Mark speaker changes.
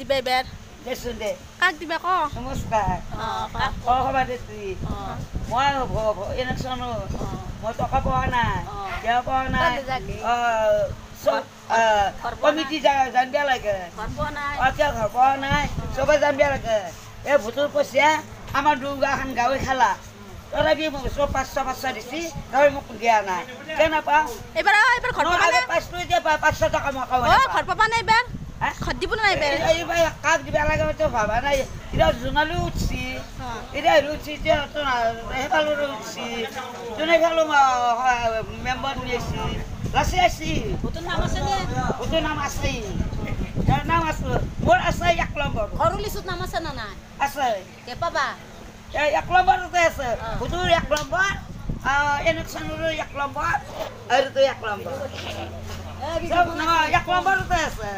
Speaker 1: দিবা এবাৰ
Speaker 2: দেচোন দে
Speaker 1: কাক দিবা ক
Speaker 2: নমস্কাৰ সভানেত্ৰী মই ইলেকশ্যনো মই টকা পোৱা নাই কিয় পোৱা নাই কমিটি জানিব লাগে কিয় ঘৰ পোৱা নাই চবে জানিব লাগে এই ভোটৰ পইচা আমাৰ দুগাখন গাঁৱে খেলা তথাপি মোক 500 দিছি তই মোক দিয়া নাই কিয় নাপাওঁ
Speaker 1: এবাৰ ঘৰ পাবা নে
Speaker 2: পাইছোঁ এতিয়া 500 টকা মই
Speaker 1: ঘৰ পাবা নে এবাৰ ঘৰ দিব না এবাৰ
Speaker 2: কাক দিব লাগে তো ভাবা নাই এতিয়া জোনালী উঠছি এতিয়া উঠছি এতিয়া সেইফালে উঠছি যোনে ফালো মেম্বাৰ নিয়েছি লাচি আছি
Speaker 1: ভোটৰ নাম আছে নে
Speaker 2: ভোটৰ নাম আছে নাম আছে মোৰ আছে 1 নম্বৰ
Speaker 1: ঘৰৰ লিষ্টত নাম আছে না নাই
Speaker 2: আছে
Speaker 1: কে পাবা
Speaker 2: 1 নম্বৰতে আছে ভোটৰ 1 নম্বৰ ইলেকশ্যনৰ 1 নম্বৰ আৰু 1 নম্বৰ 1 নম্বৰতে আছে